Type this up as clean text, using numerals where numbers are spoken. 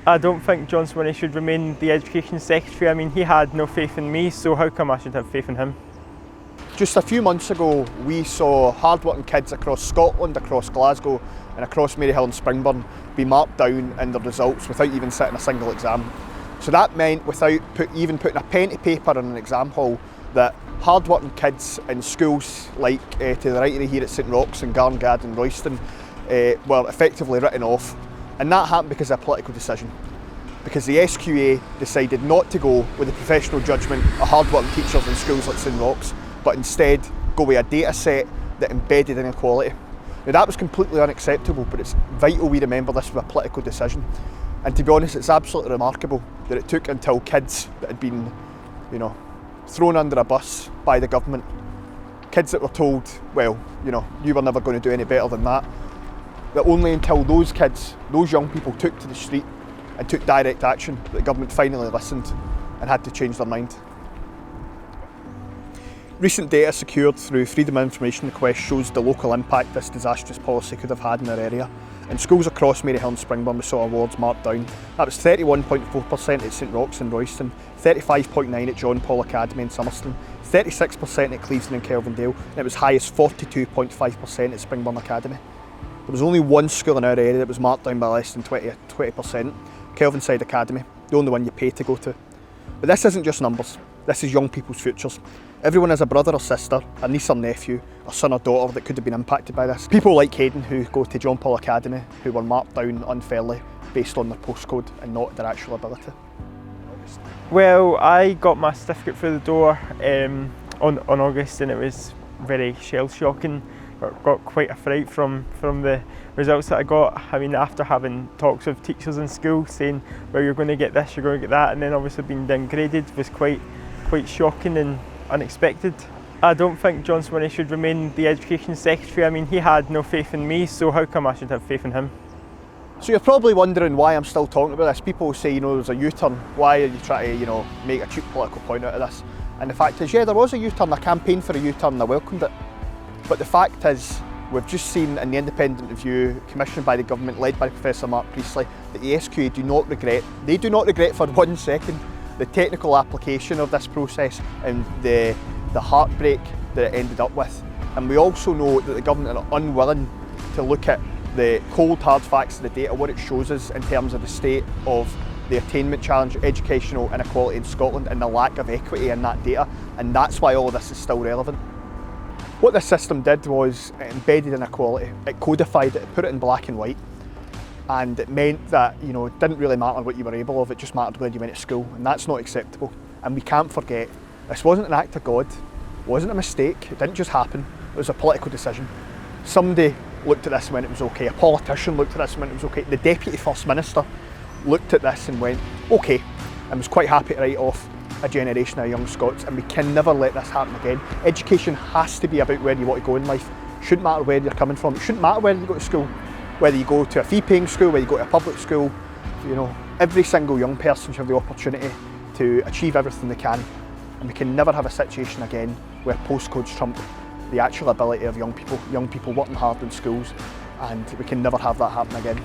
I don't think John Swinney should remain the Education Secretary. I mean, he had no faith in me, so how come I should have faith in him? Just a few months ago, we saw hard-working kids across Scotland, across Glasgow and across Maryhill and Springburn be marked down in their results without even sitting a single exam. So that meant, without even putting a pen to paper in an exam hall, that hard-working kids in schools like to the right of me here at St Roch's and Garngad and Royston were effectively written off. And that happened because of a political decision. Because the SQA decided not to go with the professional judgment of hard-working teachers in schools like St Roch's, but instead go with a data set that embedded inequality. Now that was completely unacceptable, but it's vital we remember this was a political decision. And to be honest, it's absolutely remarkable that it took until kids that had been, thrown under a bus by the government, kids that were told, well, you were never going to do any better than that only until those kids, those young people took to the street and took direct action, that the government finally listened and had to change their mind. Recent data secured through Freedom of Information requests shows the local impact this disastrous policy could have had in our area. In schools across Maryhill and Springburn we saw awards marked down. That was 31.4% at St Roch's in Royston, 35.9% at John Paul Academy in Summerston, 36% at Clevedon and Kelvindale, and it was high as 42.5% at Springburn Academy. There was only one school in our area that was marked down by less than 20%, Kelvinside Academy, the only one you pay to go to. But this isn't just numbers, this is young people's futures. Everyone has a brother or sister, a niece or nephew, or son or daughter that could have been impacted by this. People like Hayden who go to John Paul Academy who were marked down unfairly based on their postcode and not their actual ability. Well, I got my certificate through the door on August, and it was very shell-shocking. Got quite a fright from the results that I got. I mean, after having talks with teachers in school saying, well, you're going to get this, you're going to get that, and then obviously being downgraded was quite shocking and unexpected. I don't think John Swinney should remain the Education Secretary. I mean, he had no faith in me, so how come I should have faith in him? So you're probably wondering why I'm still talking about this. People say, there's a U-turn. Why are you trying to, make a cheap political point out of this? And the fact is, yeah, there was a U-turn. I campaigned for a U-turn and I welcomed it. But the fact is, we've just seen in the independent review commissioned by the government, led by Professor Mark Priestley, that the SQA do not regret for 1 second the technical application of this process and the heartbreak that it ended up with. And we also know that the government are unwilling to look at the cold hard facts of the data, what it shows us in terms of the state of the attainment challenge, educational inequality in Scotland, and the lack of equity in that data. And that's why all of this is still relevant. What this system did was it embedded inequality, it codified it, it put it in black and white, and it meant that it didn't really matter what you were able of, it just mattered where you went to school, and that's not acceptable. And we can't forget, this wasn't an act of God, it wasn't a mistake, it didn't just happen, it was a political decision. Somebody looked at this and went it was okay, a politician looked at this and went it was okay, the Deputy First Minister looked at this and went okay, and was quite happy to write off a generation of young Scots, and we can never let this happen again. Education has to be about where you want to go in life. It shouldn't matter where you're coming from, it shouldn't matter where you go to school, whether you go to a fee-paying school, whether you go to a public school. Every single young person should have the opportunity to achieve everything they can, and we can never have a situation again where postcodes trump the actual ability of young people working hard in schools, and we can never have that happen again.